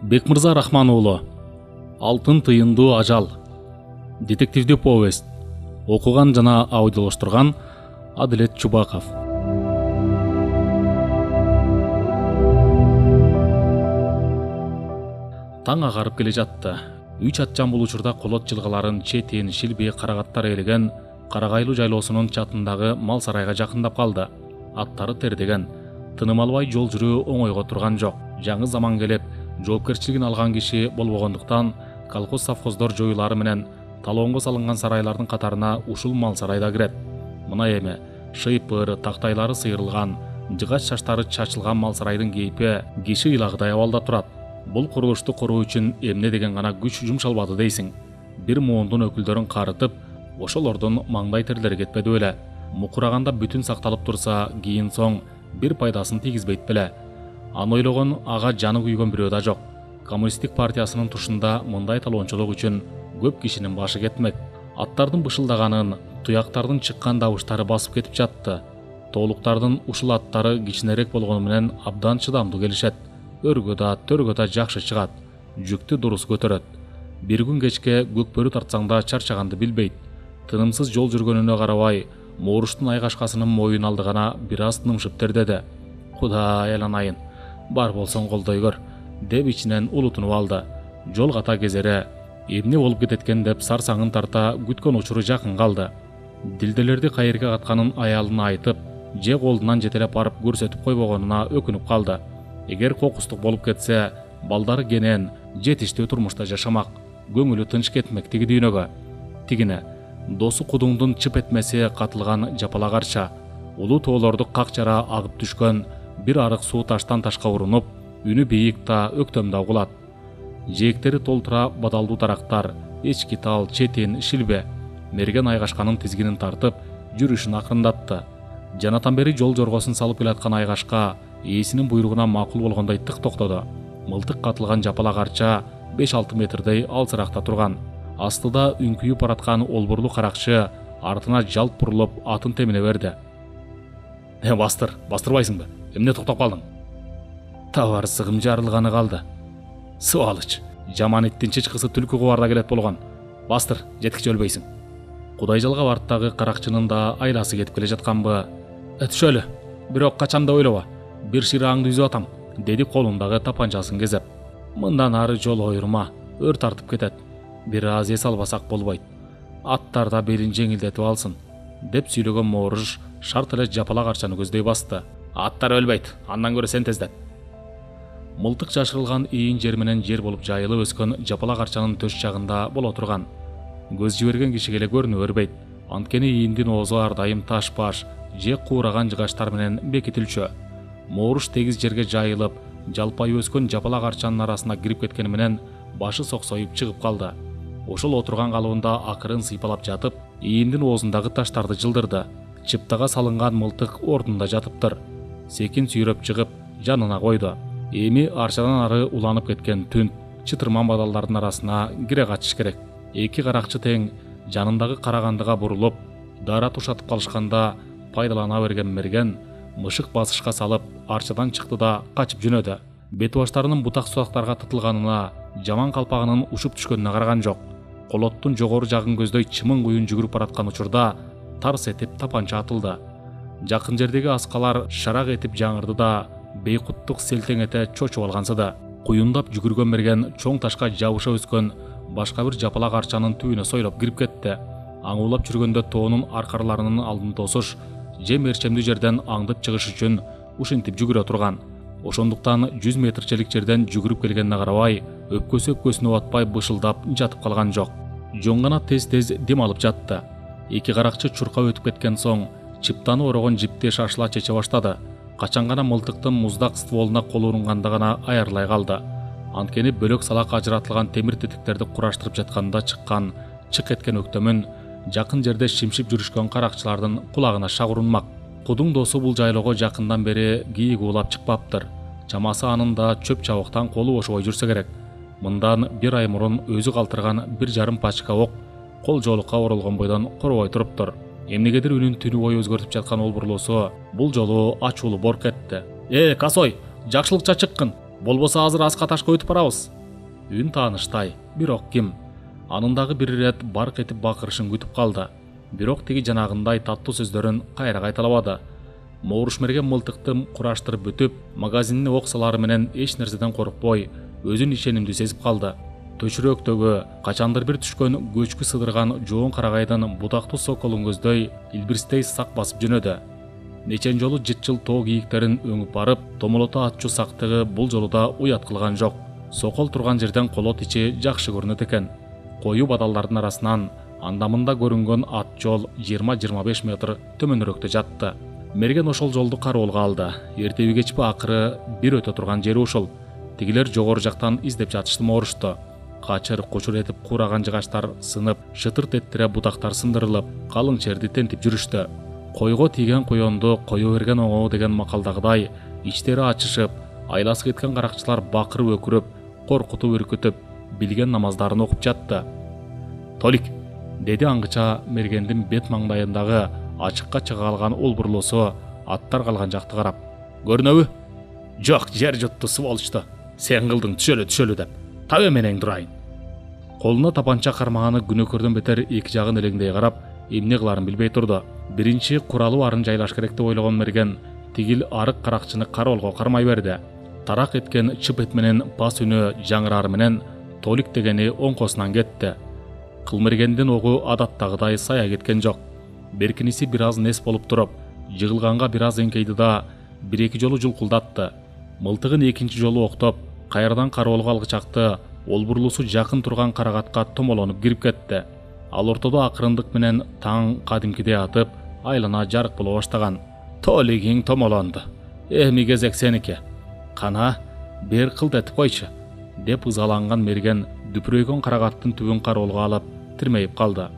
Бекмырза Рахман уулу. Алтын тыйындуу ажал. Детективдүү повесть. Окуган жана аудиолоштурган Адилет Чубаков. Таң агарып келе жатты. Үч атчан бул учурда колот жылгаларын четин, шилби, карагаттар ээлеген Карагайлуу жайлоосунун чатындагы мал сарайга жакындап калды. Аттары тердеген, тыным албай жол жүрүү оңойго турган жок. Жаңы заман келип, жоопкерчилигин алган киши болбогондуктан колхоз совхоздор жоюлары менен талоонго салынган сарайлардын катарына ушул мал сарайда кирет. Мына эми шыйпыр, тактайлары сыйрылган, жыгач шаштары чачылган мал сарайдын кейпи киши ыйлагыдай абалда турат. Бул курулушту коруу үчүн эмне деген гана күч жумшалбады дейсиң. Бир муундун өкүлдөрүн карытып, ошолордун маңдай терлери кетпеди беле. Мукураганда бүтүн сакталып турса, кийин соң бир пайдасын тийгизбейт беле. Аны ойлогон ага жаны күйгөн бирөө да жок. Коммунисттик партиясынын тушунда мындай талоончулук үчүн көп кишинин башы кетмек. Аттардын бышылдаганын, туяктардын чыккан добуштары басып кетип жатты. Тоолуктардын ушул аттары кичинерээк болгону менен абдан чыдамдуу келишет. Өргө да жакшы чыгат. Жүктү дурус көтөрөт. Бир күн кечке көкпөрү тартсаң да чарчаганды билбейт. Тынымсыз жол жүргөнүнө карабай, Мооруштун айгашкасынын моюн алды гана бир аз тынымшып тердеди. Кудай аланайын, бар болсоң колдой көр, деп ичинен улутунуп алды. Жол ката кезере, эмне болуп кететкен деп сарсаңын тарта күткөн учуру жакын калды. Дилделерди кайерге катканын аялына айтып, же колдунан жетелеп барып көрсөтүп койбогонуна өкүнүп калды. Эгер кокустук болуп кетсе, балдары кенен, жетиштүү турмушта жашамак, көңүлү тынч кетмек тиги дүйнөгө. Тигине досу кудуңдун чып этмеси катылган жапалак арча, улуу тоолорду как жара агып түшкөн бир арык суу таштан ташка урунуп, үнү бийик да өктөмдө угулат. Жээктери толтура бадалдуу тарактар, эчки тал, четин, шилбе, мерген айгашканын тизгинин тартып, жүрүшүн акырындатты. Жанатан бери жол жоргосун салып келаткан айгашка ээсинин буйругуна макул болгондой тык токтоду. Мылтык катылган жапалак арча 5-6 метрдей алсыракта турган. Астыда үңкүйүп бараткан олбурлуу каракчы артына жалп бурулуп атын темине берди. Бастырбайсыңбы? Эмне токтоп калдың? Табарсыгым жарылганы калды. Сыбалыч, жаман иттин чычкысы түлкү кубарда келет болгон. Бастыр, жетикче өлбөйсүң. Кудайжалга барттагы каракчынын да айласы кетип келе жатканбы? Өтүшөлү, бирок качан да ойлоба, бир шырааңды үзүп атам, деди колундагы тапанчасын кезеп. Мындан ары жол ойурма, өр тартып кетет. Бир аз эс албасак болбойт. Аттар да белин жеңилдетип алсын, деп сүйлөгөн Мооруш шарт эле жапалак арчаны көздөй басты. Аттар өлбөйт, андан көрө сен тездет. Мылтык жашырылган ийин жер менен жер болуп жайылып өскөн жапалак арчанын төш жагында боло турган. Көз жиберген кишиге эле көрүнө бербейт. Анткени ийиндин оозу ар дайым таш баш, же куураган жыгачтар менен бекитилчү. Мооруш тегиз жерге жайылып, жалпай өскөн жапалак арчанын арасына кирип кеткени менен башы соксоюп чыгып калды. Ошол отурган калыбында акырын сыйпалап жатып, ийиндин оозундагы таштарды жылдырды. Чыптага салынган мылтык ордунда жатыптыр. Секин сүйрөп чыгып, жанына койду. Эми арчадан ары уланып кеткен түн, чытырман бадалдардын арасына кире качыш керек. Эки каракчы тең жанындагы карагандыга бурулуп, дара тушатып калышканда пайдалана берген мерген мышык басышка салып арчадан чыкты да качып жөнөдү. Бети баштарынын бутак сулактарга тытылганына, жаман калпагынын ушуп түшкөнүнө караган жок. Колоттун жогору жагын көздөй чымын куюн жүгүрүп бараткан учурда тарс этип тапанча атылды. Жакын жердеги аскалар шарак этип жаңырды да бейкуттук селтең эте чочуп алгансыды. Куюндап жүгүргөн мерген чоң ташка жабыша өскөн башка бир жапалак арчанын түбүнө сойлоп кирип кетти. Аңуулап жүргөндө тоонун аркарларынын алдын тосуш, же мерчемдүү жерден аңдып чыгыш үчүн ушинтип жүгүрө турган. Ошондуктан 100 метрчелик жерден жүгүрүп келгенине карабай, өпкөсүнө батпай бышылдап жатып калган жок. Жоңгана тез-тез дем алып жатты. Эки каракчы чуркап өтүп кеткен соң, чыптаны орогон жипти шашыла чече баштады. Качан гана мылтыктын муздак стволуна колу урунганда гана аярлай калды. Анткени бөлөк салак ажыратылган темир тетиктерди кураштырып жатканда чыккан чык эткен өктөмүн жакын жерде шимшип жүрүшкөн каракчылардын кулагына шак урунмак. Кудуң досу бул жайлоого жакындан бери кийик уулап чыкпаптыр. Чамасы анын да чөп чабыктан колу бошобой жүрсө керек. Мындан бир ай мурун өзү калтырган 1,5 пачка ок кол жоолукка оролгон бойдон коробой туруптур. Эмнегедир үнүн түнү бою өзгөртүп жаткан олбурлоосу бул жолу ачуулуу борк этти. Касой, жакшылыкча чыккын. Болбосо азыр аска ташка өтүп барабыз, Үн тааныштай, бирок ким? Анындагы бир ирет барк этип бакырышын күтүп калды. Бирок тиги жанагындай таттуу сөздөрүн кайра кайталабады. Мооруш мерген мылтыкты кураштырып бүтүп, магазинине ок салары менен эч нерседен коркпой, өзүн ишенимдүү сезип калды. Төчүрөктөгү качандыр бир түшкөн көчкү сыдырган жоон карагайдын будактуу соколун көздөй илбирстей сак басып жөнөдү. Нечен жолу жытчыл тоо кийиктерин өңүп барып, томолото атчу сактыгы бул жолу да уят кылган жок. Сокол турган жерден колот ичи жакшы көрүнөт экен. Коюу бадалдардын арасынан андамында көрүнгөн ат жол 20-25 метр төмөнүрөктө жатты. Мерген ошол жолду кароолго алды. Эртеби кечпи акыры бир өтө турган жери ушул. Тигилер жогору жактан издеп жатышты моорушту. Качыр кучур этип кураган жыгачтар сынып, шытырт эттире будактар сындырылып, калың черди тентип жүрүштү. Койго тийген коёнду кое берген оңоо деген макалдагыдай иштери ачышып, айласы кеткен каракчылар бакырып өкүрүп, коркутуп үркүтүп, билген намаздарын окуп жатты. Толик, деди аңгыча мергендин бет маңдайындагы ачыкка чыга алган олбурлосу аттар калган жакты карап. Көрүнөбү? Жок, жер жутту, сволочту. Сен кылдың, түшөлү деп. Таба менен турайын. Колуна тапанча кармаганы күнөөкөрдөн бетер эки жагын элеңдей карап, эмне кыларын билбей турду. Биринчи куралуу арын жайлаш керек деп ойлогон мерген тигил арык каракчыны кароолго кармай берди. Тарак эткен чып эт менен бас үнү жаңырары менен Толик дегени оңкосунан кетти. Кылмергендин огу адаттагыдай сая кеткен жок. Беркиниси бир аз нес болуп туруп, жыгылганга бир аз эңкейди да бир-эки жолу жулкулдатты. Мылтыгын экинчи жолу октоп, кайрадан кароолго алгычакты олбурлусу жакын турган карагатка томолонуп кирип кетти. Ал ортодо акырындык менен таң кадимкидей атып, айлана жарык боло баштаган. Толигиң томолонду. Эми кезек сеники. Кана, бер кылд этип койчу, деп ызаланган мерген дүпүрөйгөн карагаттын түбүн кароолго алып, тирмейип калды.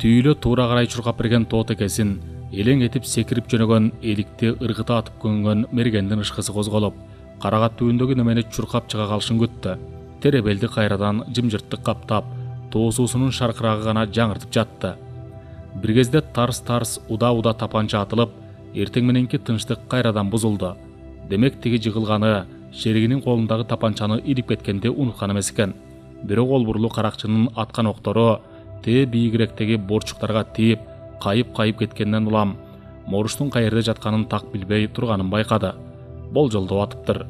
Түйүлө туура карай чуркап берген тоо текесин элең этип секирип жөнөгөн эликти ыргыта атып көнгөн мергендин ышкысы козголуп, карагат түбүндөгү немени чуркап чыга калышын күттү. Теребелди кайрадан жымжырттык каптап, тоосуусунун шаркырагы гана жаңыртып жатты. Бир кезде тарс-тарс уда-уда тапанча атылып, эртең мененки тынчтык кайрадан бузулду. Демек тиги жыгылганы шеригинин колундагы тапанчаны илип кеткенде унуткан эмес экен. Бирок олбурлуу каракчынын аткан октору тээ бийигирээктеги борчуктарга тийип, кайып кеткенден улам мооруштун каерде жатканын так билбей турганын байкады. Болжолдоп атыптыр.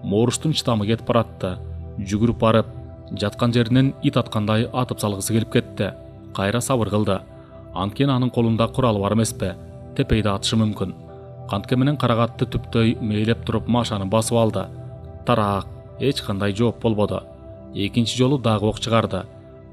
Мооруштун чыдамы кетип баратты. Жүгүрүп барып, жаткан жеринен ит аткандай атып салгысы келип кетти. Кайра сабыр кылды. Анткени анын колунда курал бар эмеспи? Тепейди атышы мүмкүн. Кантке менен карагатты түптөй мейлеп туруп машаны басып алды. Тараак, эч кандай жооп болбоду. Экинчи жолу дагы ок чыгарды.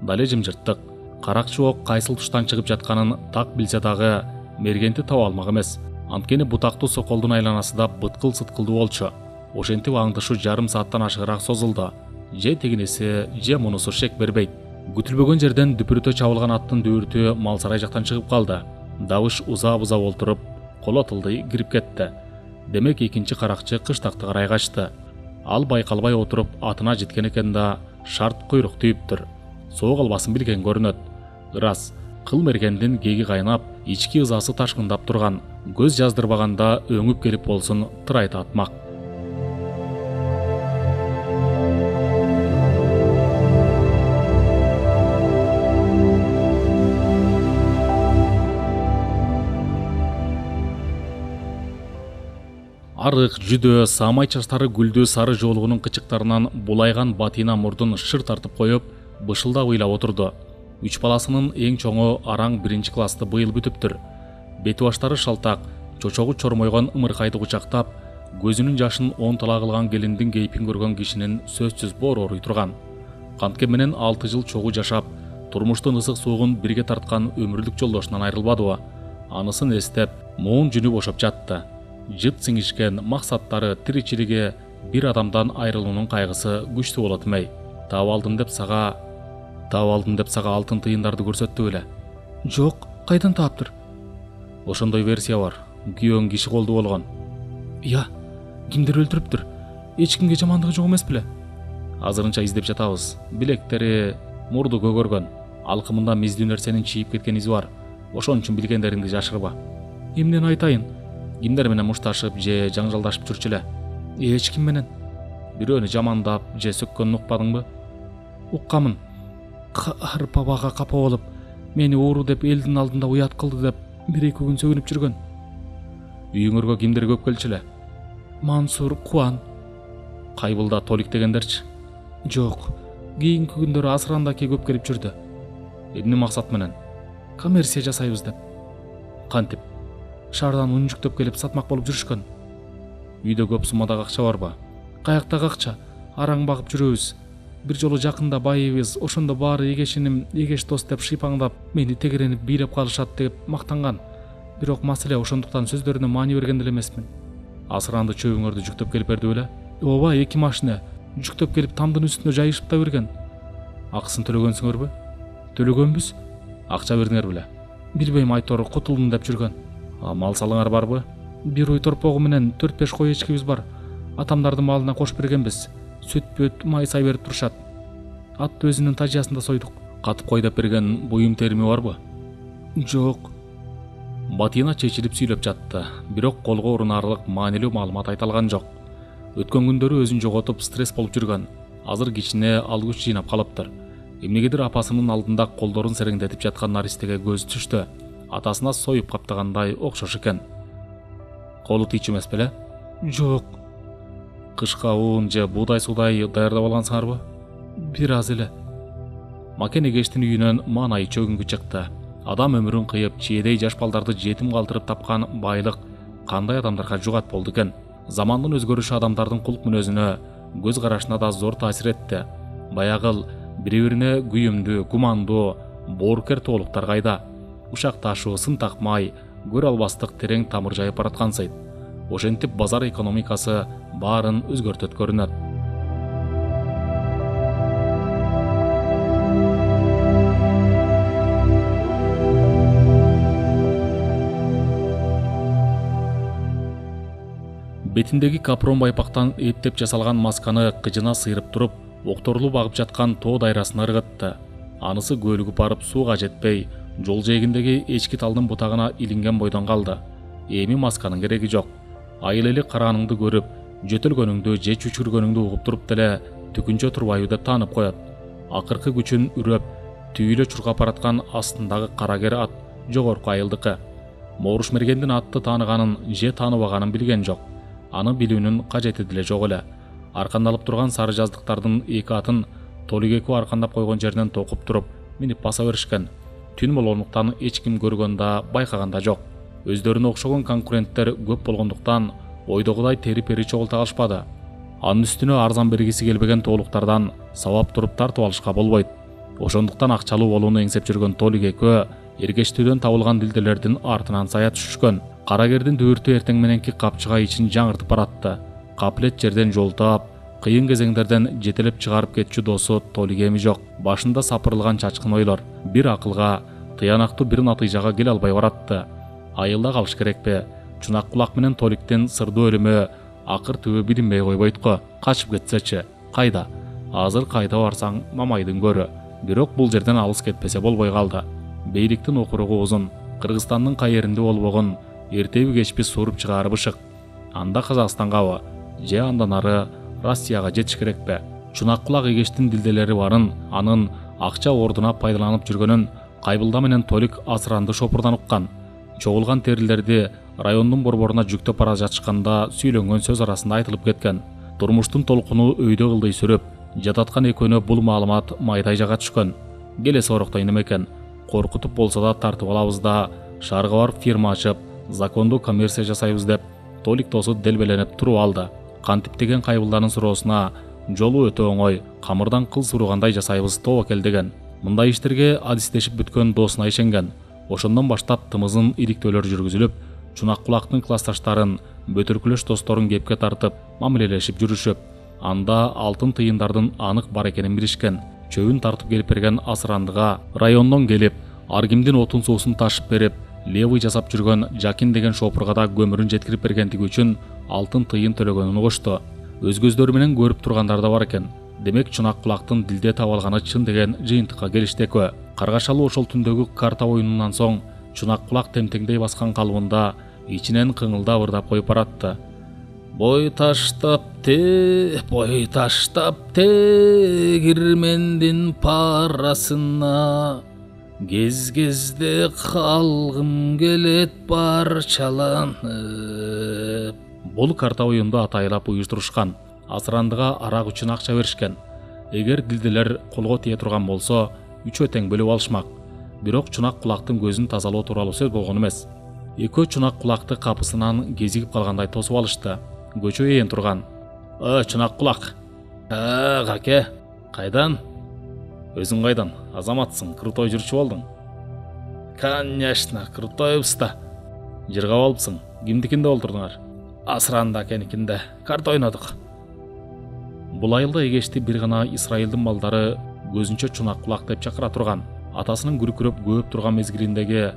Дале жымжырттык. Каракчы ок кайсыл туштан чыгып жатканын так билсе дагы мергенти таба алмак эмес. Анткени бутактуу соколдун айланасы да быткыл-сыткылдуу болчу. Ошентип аңдышуу жарым сааттан ашыгыраак созулду. Же тигинеси, же мунусу шек бербейт. Күтүлбөгөн жерден дүпүрөтө чабылган аттын дүбүртү Малсарай жактан чыгып калды. Дабыш узап олтуруп, колотулды кирип кетти. Демек экинчи каракчы кыштакты карай качты. Ал байкалбай отуруп атына жеткен экен да шарт куйрук түйүптүр. Соо калбасын билген көрүнөт. Ырас, кыл мергендин кеги кайнап, ички ызасы ташкындап турган, көз жаздырбаганда өңүп келип болсун тырайта атмак. Арык, жүдө, самай чачтары гүлдүү сары жоолугунун кычыктарынан булайган батина мурдун шыр тартып коюп, бышылдап ыйлап отурду. Үч баласынын эң чоңу Араң 1 классты быйыл бүтүптүр. Бети баштары шалтак, чочогу чормойгон ымыркайды кучактап, көзүнүн жашын онтала кылган келиндин кейпин көргөн кишинин сөзсүз борооруй турган. Кантке менен 6 жыл чогуу жашап, турмуштун ысык суугун бирге тарткан өмүрлүк жолдошунан айрылбадыбы. Анысын эстеп, моун жүнү бошоп жатты. Жыт сиңишкен максаттары тиричилиги бир адамдан айрылуунун кайгысы күчтүү болот эмей. Таап алдым деп сага алтын тыйындарды көрсөттү беле? Жок, кайдан тааптыр? Ошондой версия бар. Күйөөң киши колду болгон. Я, кимдир өлтүрүптүр? Эч кимге жамандыгы жок эмес беле? Азырынча издеп жатабыз. Билектери, мурду көгөргөн. Алкымында миздүү нерсенин чийип кеткен изи бар. Ошон үчүн билгендериңди жашырба. Эмнени айтайын? Кимдер менен мушташып же жаңжалдашып жүрчү эле? Эч ким менен. Бирөөнү жамандап же сөккөнүн укпадыңбы? уккамын. Бабага капа болуп, мени оору деп элдин алдында уят кылды деп бир-эки күн сөгүнүп жүргөн. Үйүңөргө кимдер көп келчү эле? Мансур, Кубан. Кайбылда Толик дегендерчи? Жок, кийинки күндөрү Асырандаки көп келип жүрдү. Эмне максат менен? Коммерция жасайбыз деп. Кантип? Шаардан ун жүктөп келип сатмак болуп жүрүшкөн. Үйдө көп суммадагы акча барбы? Каяктагы акча? Араң багып жүрөбүз. Бир жолу жакында байыбыз, ошондо баары эгешиним, эгеш дос деп шыйпаңдап, мени тегеренип бийлеп калышат деп мактанган. Бирок маселе ошондуктан сөздөрүнө маани берген деле эмесмин. Асыранды чөбүңөрдү жүктөп келип берди беле? Ооба, 2 машина жүктөп келип тамдын үстүнө жайышып да берген. Акысын төлөгөнсүңөрбү? Төлөгөнбүз. Акча бердиңер беле? Билбейм, айтор кутулдум деп жүргөн. Мал салыңар барбы? Бир уй торпогу менен 4-5 кой эчкибиз бар. Атамдардын малына кош бергенбиз. Сүт-пөт, май сай берип турушат. Атты өзүнүн тажиясында сойдук. Катып кой деп берген буюм терими барбы? Жок. Батина чечилип сүйлөп жатты, бирок колго урунарлык маанилүү маалымат айталган жок. Өткөн күндөрү өзүн жоготуп стресс болуп жүргөн. Азыр кичине ал күч жыйнап калыптыр. Эмнегедир апасынын алдында колдорун сереңдетип жаткан наристеге көзү түштү. Атасына союп каптагандай окшош экен. Колу тийчү эмес беле? Жок. Кышка уун же буудай-суудай даярдап алгансыңарбы? Бир аз эле. Макен эгештин үйүнөн маанай чөгүнгү чыкты. Адам өмүрүн кыйып, чиедей жаш балдарды жетим калтырып тапкан байлык кандай адамдарга жугат болду экен. Замандын өзгөрүшү адамдардын кулк мүнөзүнө, көз карашына да зор таасир этти. Баягыл бири-бирине күйүмдүү, гумандуу, боорукер тоолуктар кайда? Ушакташуу, сын такмай, көрө албастык терең тамыр жайып бараткансыйт. Ошентип базар экономикасы баарын өзгөртөт көрүнөт. Бетиндеги капрон байпактан эптеп жасалган масканы кыжына сыйрып туруп, окторлуу багып жаткан тоо дайрасына ыргытты. Анысы көлүгүп барып сууга жетпей, жол жээгиндеги эчки талдын бутагына илинген бойдон калды. Эми масканын кереги жок. Айыл эли карааныңды көрүп, жөтөлгөнүңдү же чүчүргөнүңдү угуп туруп деле түкүнчө турбайбы деп таанып коет. Акыркы күчүн үрөп, түйүлө чуркап бараткан астындагы карагер ат жогорку айылдыкы. Мооруш мергендин атты тааныганын же тааныбаганын билген жок. Аны билүүнүн кажети деле жок эле. Аркандалып турган сары жаздыктардын 2 атын Толик эки аркандап койгон жеринен токуп туруп, минип баса беришкен. Түн болгондуктан эч ким көргөн да, байкаган да жок. Өздөрүнө окшогон конкуренттер көп болгондуктан ойдогудай тери-пери чогулта алышпады. Анын үстүнө арзан бергиси келбеген тоолуктардан сабап туруп тартып алышка болбойт. Ошондуктан акчалуу болууну эңсеп жүргөн Толик экөө эргештүүдөн табылган дилделердин артынан сая түшүшкөн. Карагердин дүбүртү эртең мененки капчыга ичин жаңыртып баратты. Каплет жерден жолтап, кыйын кезеңдерден жетелеп чыгарып кетчү досу Толик эми жок. Башында сапырылган чачкын ойлор, бир акылга, тыянактуу бир натыйжага келе албай баратты. Айылда калыш керекпи? Чунак кулак менен Толиктин сырдуу өлүмү акыр түбү билинбей койбойт го. Качып кетсечи, кайда? Азыр кайда барсаң Мамайдын көрү. Бирок бул жерден алыс кетпесе болбой калды. Бейликтин окуругу узун, Кыргызстандын кай жеринде болбогон эртеби кечпи сууруп чыгары бышык. Анда Казакстангабы же андан ары Россияга жетиш керекпи? Чунак кулак эгештин дилделери барын, анын акча ордуна пайдаланып жүргөнүн Кайбылда менен Толик Асыранды шопурдан уккан. Чогулган терилерди райондун борборуна жүктөп бара жатышканда сүйлөнгөн сөз арасында айтылып кеткен. Турмуштун толкуну өйдө кылдый сүрүп, жататкан экөөнө бул маалымат майдай жага түшкөн. Келеси ороктой неме экен? Коркутуп болсо да тартып алабыз да, шаарга барып фирма ачып, закондуу коммерция жасайбыз деп Толик досу делбеленип туруп алды. Кантип деген Кайбылданын суроосуна жолу өтө оңой, камырдан кыл суруугандай жасайбыз тобокел деген. Мындай иштерге адистешип бүткөн досуна ишенген. Ошондон баштап тымызын иликтөөлөр жүргүзүлүп, Чунак кулактын классташтарын, бөтөркүлөш досторун кепке тартып, мамилелешип жүрүшүп, анда алтын тыйындардын анык бар экенин билишкен. Чөбүн тартып келип берген Асырандыга райондон келип, ар кимдин отун суусун ташып берип, левый жасап жүргөн Жакин деген шопурга да көмүрүн жеткирип бергендиги үчүн алтын тыйын төлөгөнүн угушту. Өз көздөрү менен көрүп тургандар да бар экен. Демек Чунак кулактын дилде таап алганы чын деген жыйынтыкка келишти экөө. Каргашалы ошол түндөгү карта оюнунан соң Чунак кулак темтеңдей баскан калыбында ичинен кыңылдап ырдап коюп баратты. Бой таштап тегирмендин парасына, кезде калгым келет парчаланып. Бул карта оюнду атайлап уюштурушкан. Асырандыга арак үчүн акча беришкен. Эгер дилделер колго тие турган болсо, үчөө тең бөлүп алышмак. Бирок чунак кулактын көзүн тазалоо тууралуу сөз болгон эмес. Экөө чунак кулакты капысынан кезигип калгандай тосуп алышты. Көчө ээн турган. Чунак кулак. Каке, кайдан? Өзүң кайдан? Азаматсың, крутой жүрчү болдуң. Конечно, крутой уста. Жыргап алыпсың. Кимдикинде олтурдуңар? Асыранда акеникинде. Карта ойнодук. Бул айылда эгешти бир гана Исраилдин балдары көзүнчө чунак кулак деп чакыра турган. Атасынын күркүрөп көөп турган мезгилиндеги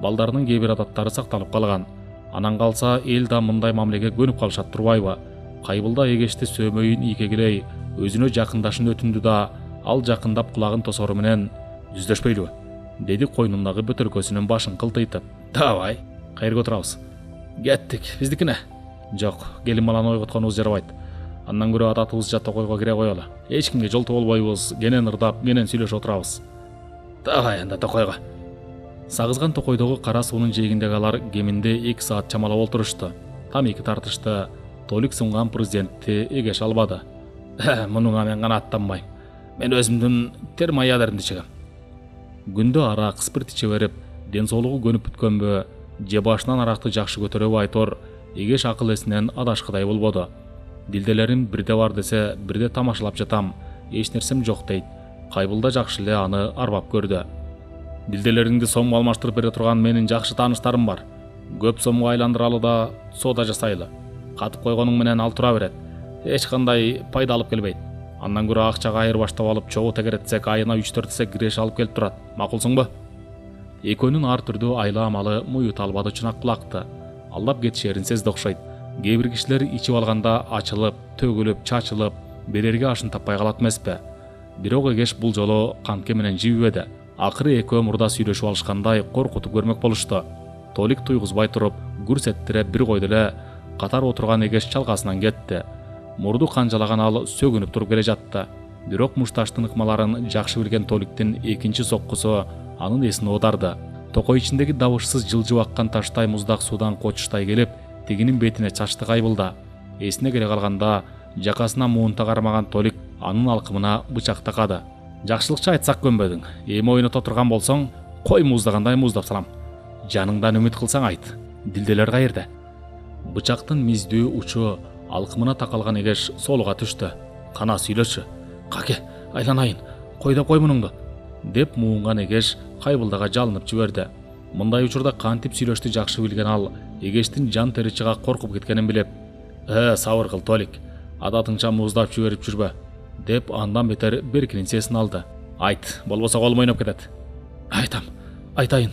балдарынын кээ бир адаттары сакталып калган. Анан калса эл да мындай мамилеге көнүп калышат турбайбы? Кайбылда эгешти сөөмөйүн ийкегилей өзүнө жакындашын өтүндү да, ал жакындап кулагын тосору менен «Жүздөшпөйлүбү?» деди койнундагы бөтөлкөсүнүн башын кылтыйтып. Давай, кайерге отурабыз? Кеттик, биздикине. Жок, келин баланы ойготконубуз жарабайт. Андан көрө ататыбызча токойго кире коелу. Эч кимге жолто болбойбуз, кенен ырдап, кенен сүйлөшүп отурабыз. Давай анда токойго. Сагызган токойдогу кара суунун жээгиндеги алар кеминде 2 саат чамалап олтурушту. Там эки тартышты. Толик сунган президентти эгеш албады. Мунуңа мен гана аттанбайм. Мен өзүмдүн термоядерімди чыгам. Күндө арак, спирт иче берип, ден соолугу көнүп бүткөнбү, же башынан аракты жакшы көтөрөбү айтор, эгеш акыл эсинен адашкыдай болбоду. Дилделерим бирде бар десе, бирде тамашалап жатам, эч нерсем жок дейт. Кайбылда жакшы эле аны арбап көрдү. Дилделериңди сомго алмаштырып бере турган менин жакшы тааныштарым бар. Көп сомго айландыралы да соода жасайлы. Катып койгонуң менен ал тура берет. Эч кандай пайда алып келбейт. Андан көрө акчага айырбаштап алып чогуу тегеретсек, айына 3-4 эсе киреш алып келип турат. Макулсуңбу? Экөөнүн ар түрдүү айла амалы муют албады чунак кулакты. Алдап кетишерин сезди окшойт. Кээ бир кишилер ичип алганда ачылып, төгүлүп, чачылып, берерге ашын таппай калат эмеспи? Бирок эгеш бул жолу канке менен жибибеди. Акыры экөө мурда сүйлөшүп алышкандай коркутуп көрмөк болушту. Толик туйгузбай туруп, гүрсеттире бир койду эле катар отурган эгеш чалкасынан кетти. Мурду канжалаган ал сөгүнүп туруп келе жатты. Бирок мушташтын ыкмаларын жакшы билген Толиктин экинчи соккусу анын эсин оодарды. Токой ичиндеги дабышсыз жылжып аккан таштай муздак суудан кочуштай келип, тигинин бетине чачты кайбылда. Эсине келе калганда жакасына муунта кармаган Толик анын алкымына бычак такады. Жакшылыкча айтсак көнбөдүң. Эми ойното турган болсоң, кой муздагандай муздап салам. Жаныңдан үмүт кылсаң айт. Дилделер кайерде? Бычактын миздүү учу алкымына такалган эгеш соолуга түштү. Кана сүйлөчү. Каке, айланайын. Кой деп кой мунуңду. Деп муунган эгеш кайбылдага жалынып жиберди. Мындай учурда кантип сүйлөштү жакшы билген ал эгештин жан тери чыга коркуп кеткенин билип, сабыр кыл Толик. Адатыңча муздап жиберип жүрбө. Деп андан бетер беркинсесин алды. Айт, болбосо колум ойноп кетет. Айтам, айтайын.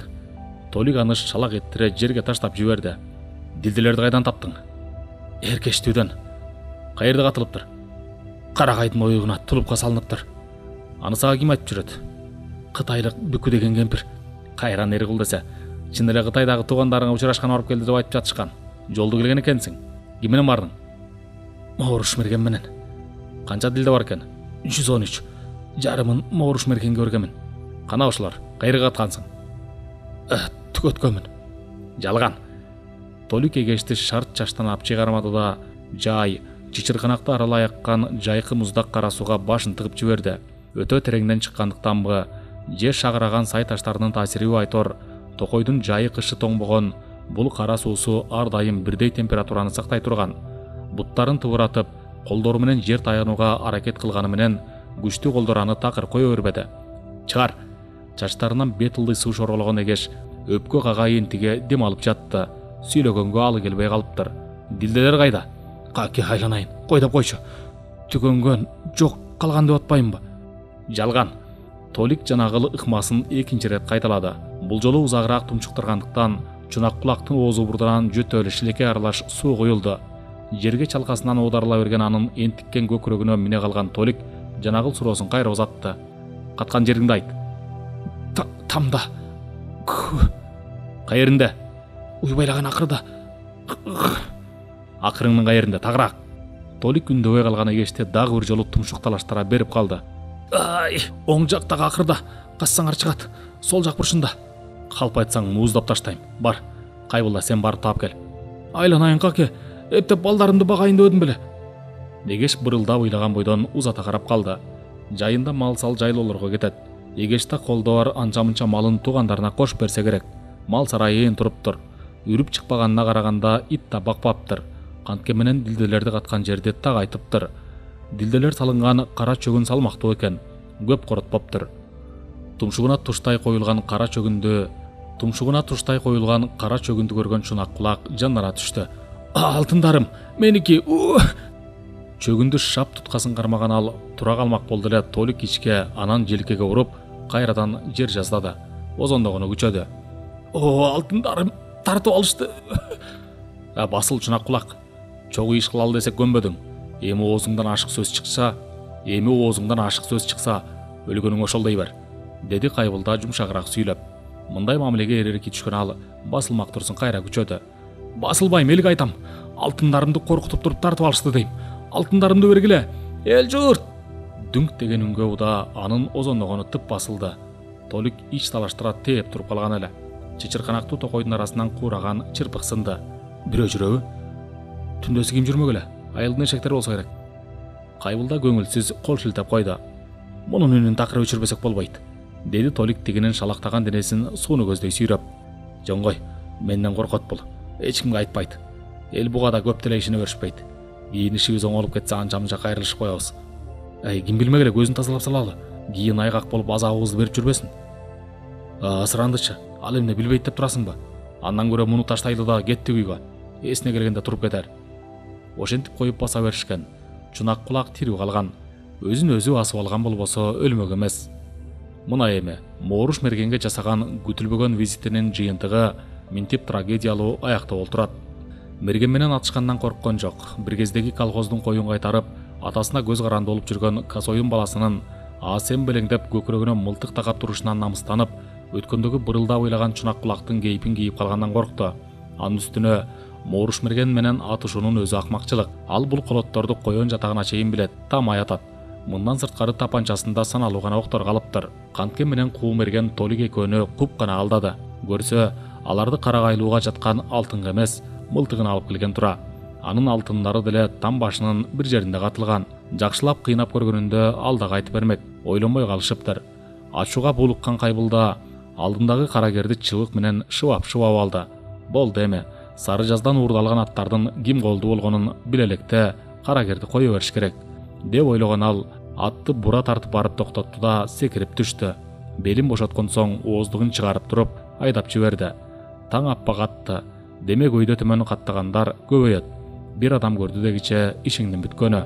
Толик аны шалак эттире жерге таштап жиберди. Дилделерди кайдан таптың? Эркештүүдөн. Каерде катылыптыр? Карагайдын оюгуна тулупка салыныптыр. Аны сага ким айтып жүрөт? Кытайлык Бүкү деген кемпир. Кайран эр кыл десе, чын эле Кытайдагы туугандарыңа учурашкан барып келди деп айтып жатышкан. Жолду келген экенсиң. Ким менен бардың? Мооруш мерген менен. Канча дилде бар экен? 113. Жарымын мооруш мергенге бергенмин. Кана ошолор? Кайерге каткансың? Түгөткөнмүн. Жалган. Толик эгешти шарт чаштан ап чыгармады да, жай, чычырканакты аралай аккан жайкы муздак кара сууга башын тыгып жиберди. Өтө тереңден чыккандыктанбы, же шагыраган сай таштарынын таасириби айтор, токойдун жайы кышы тоңбогон, бул кара суусу ар дайым бирдей температураны сактай турган. Буттарын тыбыратып, колдору менен жер таянууга аракет кылганы менен күчтүү колдор аны такыр кое бербеди. Чыгар. Чачтарынан бет ылдый суу шорголгон эгеш өпкө кагайын тиге дем алып жатты. Сүйлөгөнгө алы келбей калыптыр. Дилделер кайда? Каке, айланайын. Кой деп койчу. Түгөнгөн жок калган деп атпаймынбы? Жалган. Толик жанагыл ыкмасын экинчи рет кайталады. Бул жолу узагыраак тумчуктургандыктан чунак кулактын оозу бурдуран жөтөлү шилеке аралаш суу куюлду. Жерге чалкасынан оодарыла берген анын энтиккен көкүрөгүнө мине калган Толик жанагыл суроосун кайра узатты. Каткан жериңди айт. Тамда. Кайеринде? Уйбайлаган акырда. Акырыңдын кайеринде тагыраак. Толик үндөбөй калган эгеште дагы бир жолу тумшук талаштыра берип калды. Ай, оң жактагы акырда кассаңар чыгат, сол жак бурчунда. Калп айтсаң мууздап таштайм. Бар, Кайбылда сен барып таап кел. Айланайын каке, эптеп балдарымды багайын дебедим беле. Эгеш бырылдап ыйлаган бойдон узата карап калды. Жайында мал сал жайлоолорго кетет. Эгеште колдо бар анча-мынча малын туугандарына кошуп берсе керек. Мал сарайын туруптур. Үрүп чыкпаганына караганда ит да бакпаптыр. Кантке менен дилделерди каткан жерди так айтыптыр. Дилделер салынган кара чөгүн салмактуу экен, көп коротпоптур. Тумшугуна туштай коюлган кара чөгүндү көргөн чунак кулак жаннара түштү. Алтындарым, меники. Чөгүндү шап туткасын кармаган ал тура калмак болду эле Толик ичке, анан желкеге уруп, кайрадан жер жаздады. Озондогону күчөдү. Алтындарым, тартып алышты. Басыл чунак кулак. Чогуу иш кылалы десек көнбөдүң. Эми оозуңдан ашык сөз чыкса, өлгөнүң ошол дей бер, деди Кайбылда жумшагыраак сүйлөп. Мындай мамилеге эрерки түшкөн ал басылмак турсун кайра күчөдү. Басылбайм, элге айтам. Алтындарымды коркутуп туруп тартып алышты дейм. Алтындарымды бергиле. Эл журт. Дүңк деген үнгө уда анын озондогону тып басылды. Толик ич талаштыра тээп туруп калган эле. Чычырканактуу токойдун арасынан куураган чырпык сынды. Бирөө жүрөбү? Түндөсү ким жүрмөк эле? Айылдын эшектери болсо керек. Кайбылда көңүлсүз кол шилтеп койду. Мунун үнүн такыр өчүрбөсөк болбойт, деди Толик тигинин шалактаган денесин сууну көздөй сүйрөп. Жоңгой, менден коркот бул. Эч кимге айтпайт. Эл буга да көп деле ишине беришпейт. Кийин ишибиз оңолуп кетсе анча-мынча кайрылышып коебуз. Ким билмек эле көзүн тазалап салалы. Кийин айгак болуп азабыбызды берип жүрбөсүн. Асырандычы, ал эмне билбейт деп турасыңбы? Андан көрө муну таштайлы да кеттик үйгө. Эсине келгенде туруп кетер. Ошентип коюп баса беришкен. Чунак кулак тирүү калган. Өзүн өзү асып алган болбосо өлмөк эмес. Мына эми Мооруш мергенге жасаган күтүлбөгөн визитинин жыйынтыгы минтип трагедиялуу аяктап олтурат. Мерген менен атышкандан корккон жок. Бир кездеги колхоздун коюн кайтарып, атасына көз каранды болуп жүргөн Косойдун баласынын асем белеңдеп көкүрөгүнө мылтык тагап турушунан намыстанып, өткөндөгү бырылдап ыйлаган чунак кулактын кейпин кийип калгандан коркту. Анын үстүнө Мооруш мерген менен атышуунун өзү акмакчылык. Ал бул колотторду коен жатагына чейин билет, там аятат. Мындан сырткары тапанчасында саналуу гана октор калыптыр. Кантке менен куу мерген Толик экөөнү куп гана алдады. Көрсө, аларды карагайлууга жаткан алтынга эмес, мылтыгын алып келген тура. Анын алтындары деле там башынын бир жеринде катылган. Жакшылап кыйнап көргөнүндө ал да кайтып бермек, ойлонбой калышыптыр. Ачууга булуккан Кайбылда алдындагы карагерди чыбык менен шыбап алды. Болду эми. Сары жаздан уурдалган аттардын ким колду болгонун биле электе карагерди кое бериш керек, деп ойлогон ал атты бура тартып барып токтотту да секирип түштү. Белин бошоткон соң ооздугун чыгарып туруп айдап жиберди. Таң аппак атты. Демек өйдө төмөн каттагандар көбөйөт. Бир адам көрдү дегиче ишиңдин бүткөнү.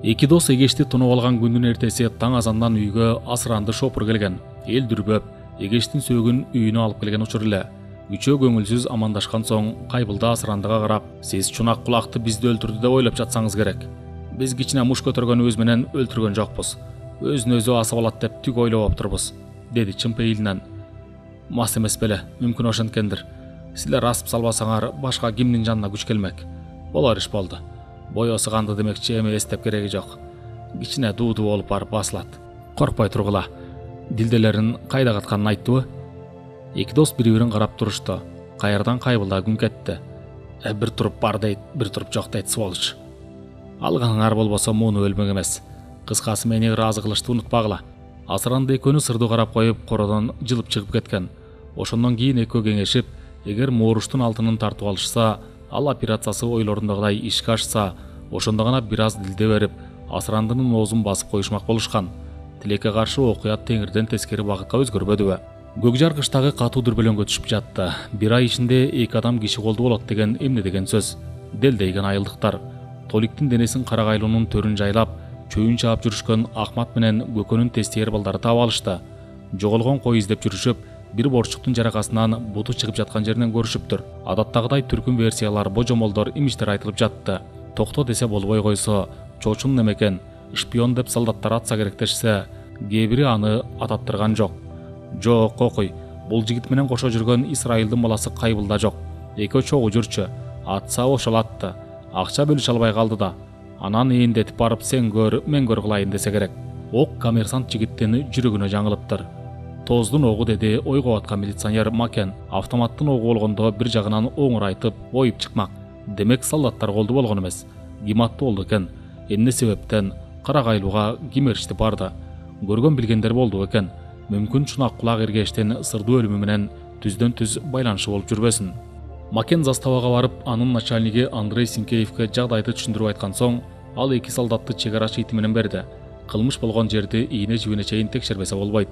Эки дос эгешти тонуп алган күндүн эртеси таң азандан үйгө асыранды шопур келген. Эл дүрбөп, эгештин сөөгүн үйүнө алып келген учур эле. Үчөө көңүлсүз амандашкан соң Кайбылда асырандыга карап, "Сиз чунак кулакты бизди өлтүрдү деп ойлоп жатсаңыз керек. Биз кичине муш көтөргөнүбүз менен өлтүргөн жокпуз. Өзүн өзү асып алат деп түк ойлоп аптырбыз", деди чын пейилинен. "Мас эмес беле, мүмкүн ошенткендир. Силер асып салбасаңар, башка кимдин жанына күч келмек. Болор иш болду. Бою сыганды демекчи, эми эстеп кереги жок. Кичине дууду болуп барып басылат. Коркпой тургула. Дилделерин кайда катканын айттыбы?" Эки дос бири-бирин карап турушту. Кайрадан Кайбылда күн кетти. Бир туруп бар дейт, бир туруп жок дейт сволочь. Алганыңар болбосо муну өлмөк эмес. Кыскасы мени ыраазы кылышты, унутпагыла. Асыранды экөөнү сырдуу карап коюп, кородон жылып чыгып кеткен. Ошондон кийин экөө кеңешип, эгер Мооруштун алтынын тартып алышса, ал операциясы ойлорундагыдай ишке ашса, ошондо гана бир аз дилде берип, Асырандынын оозун басып коюшмак болушкан. Тилекке каршы окуя теңирден тескери багытка өзгөрбөдүбү? Көкжар кыштагы катуу дүрбөлөңгө түшүп жатты. Бир ай ичинде 2 адам киши колду болот деген эмне деген сөз? Делдейген айылдыктар. Толиктин денесин карагайлуунун төрүн жайлап, чөйүн чаап жүрүшкөн Ахмат менен Көкөнүн тестиер балдары таап алышты. Жоголгон кой издеп жүрүшүп, бир борчуктун жаракасынан буту чыгып жаткан жеринен көрүшүптүр. Адаттагыдай түркүн версиялар, божомолдор, имиштер айтылып жатты. Токто десе болбой койсо, чочун неме экен? шпион деп солдаттар атса керектешсе, кээ бири аны ататтырган жок. Жок, окуй. Бул жигит менен кошо жүргөн Исраилдин баласы кайбылда жок. Экөө чогуу жүрчү. Атса ошол атты. Акча бөлүш албай калды да. Анан эндетип барып сен көр, мен көр кылайын десе керек. Ок коммерсант жигиттин жүрөгүнө жаңылыптыр. Тоздун огу деди ойго аткан милиционер Макен. Автоматтын огу болгондо бир жагынан оңурайтып, оюп чыкмак. Демек солдаттар колду болгон эмес. Ким аттуу болду экен? Эмне себептен Карагайлууга ким эрişти барды? Көргөн билгендер болду экен. Мүмкүн чунак кулак эргештин сырдуу өлүмү менен түздөн түз байланышы болуп жүрбөсүн. Макен заставага барып, анын начальниги Андрей Синкеевке жагдайды түшүндүрүп айткан соң, ал эки солдатты чек ара ити менен берди. Кылмыш болгон жерди ийне жибине чейин текшербесе болбойт.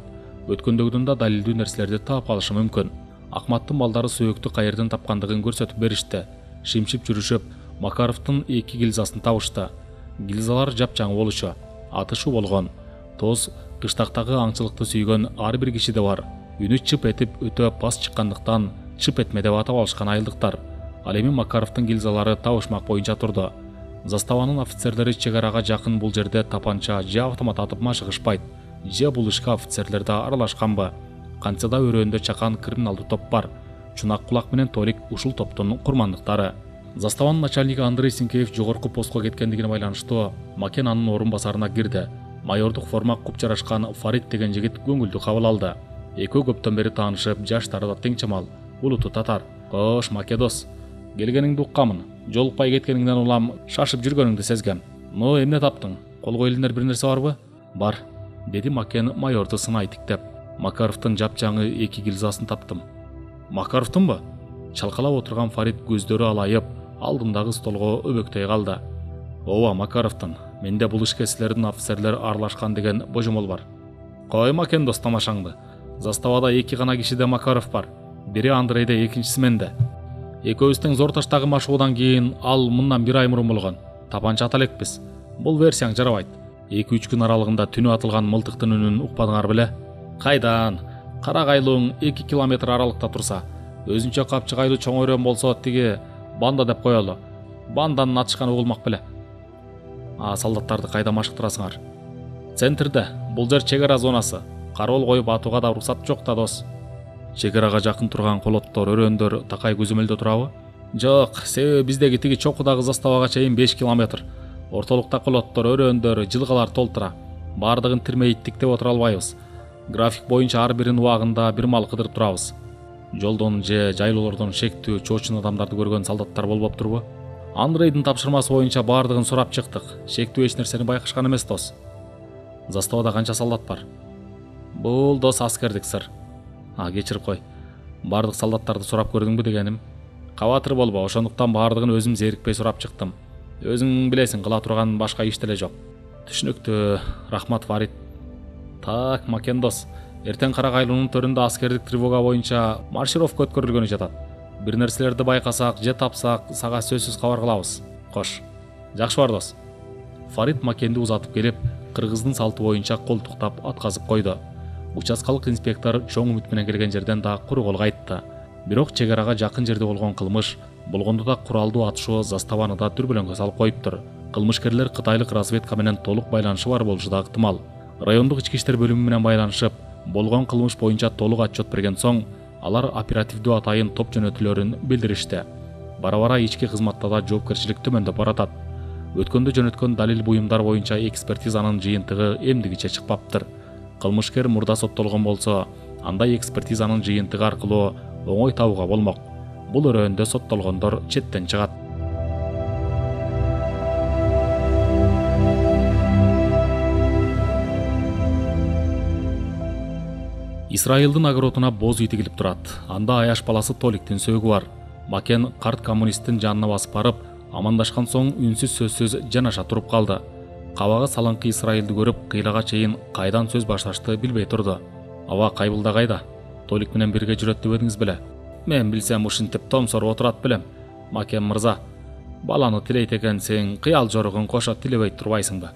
Өткөндөгүдөн да далилдүү нерселерди таап калышы мүмкүн. Акматтын балдары сөөктү кайерден тапкандыгын көрсөтүп беришти. Шимшип жүрүшүп, Макаровдун эки гильзасын табышты. Гильзалар жапжаң болушу, атышы болгон. Тоз кыштактагы аңчылыкты сүйгөн ар бир кишиде бар. Үнү чып этип өтө пас чыккандыктан чып этме деп атап алышкан айылдыктар. Ал эми Макаровдун гильзалары табышмак боюнча турду. Заставанын офицерлери чек арага жакын бул жерде тапанча же автомат атып машыгышпайт. Же бул ишке офицерлер да аралашканбы? Кантса да өрөөндө чакан криминалдуу топ бар. Чунак кулак менен Толик ушул топтун курмандыктары. Заставанын начальниги Андрей Синкеев жогорку постко кеткендигине байланыштуу Макен анын орун басарына кирди. Майордук форма куп жарашкан Фарид деген жигит көңүлдүү кабыл алды. Экөө көптөн бери таанышып, жаштары да тең чамал. Улуту татар. Кош, Македос. Келгениңди уккамын. Жолукпай кеткениңден улам шашып жүргөнүңдү сезгем. Ну, эмне таптың? Колго илинер бир нерсе барбы? Бар, деди Макен майорду сынай тиктеп. Макаровдун жапжаңы эки гильзасын таптым. Макаровдунбу? Чалкалап отурган Фарид көздөрү алайып, алдымдагы столго өбөктөй калды. Ооба, Макаровдун. Менде бул ишке силердин офицерлер аралашкан деген божомол бар. Кой Макен дос тамашаңды. Заставада эки гана кишиде Макаров бар. Бири Андрейде, экинчиси менде. Экөөбүздүн зор таштагы машыгуудан кийин ал мындан бир ай мурун болгон. Тапанча ата элекпиз. Бул версияң жарабайт. 2-3 күн аралыгында түнү атылган мылтыктын үнүн укпадыңар беле? Кайдан? Карагайлууң 2 километр аралыкта турса, өзүнчө капчыгайлуу чоң өрөн болсо тиги банда деп коелу. Банданын атышканы угулмак беле. Солдаттарды кайда машыктырасыңар? Центрде. Бул жер чек ара зонасы. Кароол коюп атууга да уруксат жок да дос. Чек арага жакын турган колоттор, өрөндөр такай көзөмөлдө турабы? Жок, себеби биздеги тиги чокудагы заставага чейин 5 километр. Ортолукта колоттор, өрөндөр, жылгалар толтура. Бардыгын тирмей тиктеп отура албайбыз. График боюнча ар биринин убагында бир мал кыдырып турабыз. Жолдон же жайлоолордон шектүү, чоочун адамдарды көргөн солдаттар болбоп турбу? Андрейдин тапшырмасы боюнча бардыгын сурап чыктык. Шектүү эч нерсени байкашкан эмес дос. Заставада канча солдат бар? Бул дос аскердик сыр. Кечирип кой. Бардык солдаттарды сурап көрдүңбү дегеним? Кабатыр болбо, ошондуктан бардыгын өзүм зерикпей сурап чыктым. Өзүң билесиң, кыла турган башка иш деле жок. Түшүнүктүү, рахмат Фарид. Так, Макен дос. Эртең Карагайлуунун төрүндө аскердик тревога боюнча маршировка өткөрүлгөнү жатат. Бир нерселерди байкасак же тапсак, сага сөзсүз кабар кылабыз. Кош. Жакшы бар дос. Фарид Макенди узатып келип, кыргыздын салты боюнча колтуктап атказып койду. Участкалык инспектор чоң үмүт менен келген жерден да куру кол кайтты. Бирок чек арага жакын жерде болгон кылмыш, болгондо да куралдуу атышуу заставаны да дүрбөлөңгө салып коюптур. Кылмышкерлер кытайлык разведка менен толук байланышы бар болушу да ыктымал. Райондук ички иштер бөлүмү менен байланышып, болгон кылмыш боюнча толук отчет берген соң, алар оперативдүү атайын топ жөнөтүлөрүн билдиришти. Бара-бара ички кызматта да жоопкерчилик төмөндөп баратат. Өткөндө жөнөткөн далил буюмдар боюнча экспертизанын жыйынтыгы эмдигиче чыкпаптыр. Кылмышкер мурда соттолгон болсо, андай экспертизанын жыйынтыгы аркылуу оңой табууга болмок. Бул өрөөндө соттолгондор четтен чыгат. Исраилдин огородуна боз ити килип турат. Анда аяш баласы Толиктин сөөгү бар. Макен карт коммунисттин жанына басып барып, амандашкан соң үнсүз сөзсүз жанаша туруп калды. Кабагы салаңкы Исраилди көрүп, кыйлага чейин кайдан сөз башташты билбей турду. Аба кайбылда кайда? Толик менен бирге жүрөт деп эдиңиз беле? Мен билсем ушинтип томсоруп отурат белем. Макен мырза, баланы тилейт экенсиң, кыял жоругун кошо тилебей турбайсыңбы?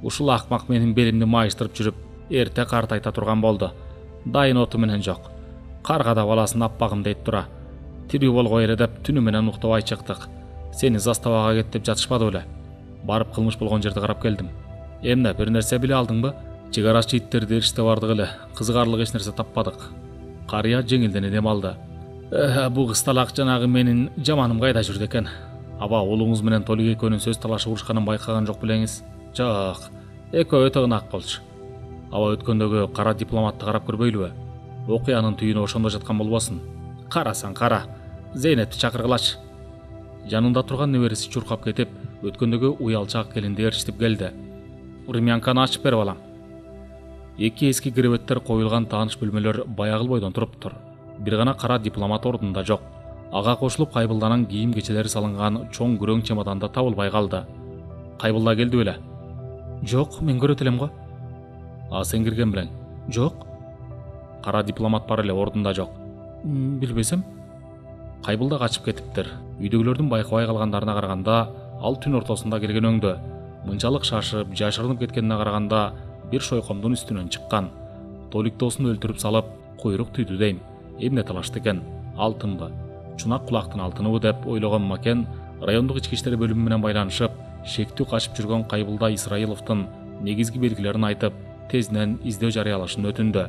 Ушул акмак менин белимди майыштырып жүрүп, эрте картайта турган болду. Дайын оту менен жок. Каргада баласын аппагым дейт тура. Тирүү болгой эле деп түнү менен уктабай чыктык. Сени заставага кет деп жатышпады беле? Барып кылмыш болгон жерди карап келдим. Эмне, бир нерсе биле алдыңбы? Чек арачы иттерди эриште бардык эле, кызыгарлык эч нерсе таппадык. Карыя жеңилдене дем алды. Бу кысталак жанагы менин жаманым кайда жүрдү экен? Аба улуңуз менен Толик экөөнүн сөз талашып урушканын байкаган жок белеңиз? Жок, экөө өтө ынак болчу. Аба өткөндөгү кара дипломатты карап көрбөйлүбү? Окуянын түйүнү ошондо жаткан болбосун? Карасаң кара, Зейнепти чакыргылачы. Жанында турган небереси чуркап кетип, өткөндөгү уялчак келинди ээрчитип келди. Румянканы ачып бер балам. Эки эски киребеттер коюлган тааныш бөлмөлөр баягыл бойдон туруптур. Бир гана кара дипломат ордунда жок. Ага кошулуп Кайбылданын кийим кечелери салынган чоң күрөң чемоданда табылбай калды. Кайбылда келди беле? Жок, мен көрөт элем го. Сен кирген белең? Жок. Кара дипломат бар эле, ордунда жок. Билбесем. Кайбылда качып кетиптир. Үйдөгүлөрдүн байкабай калгандарына караганда, ал түн ортосунда келген өңдө. Мынчалык шашып, жашырынып кеткенине караганда, бир шойкомдун үстүнөн чыккан. Толик досун өлтүрүп салып, куйрук түйдү дейм. Эмне талашты экен? Алтынбы? Чунак кулактын алтыныбы деп ойлогон Макен райондук ички иштер бөлүмү менен байланышып, шектүү качып жүргөн Кайбылда Исраиловдун негизги белгилерин айтып, тезинен издөө жарыялашын өтүндү.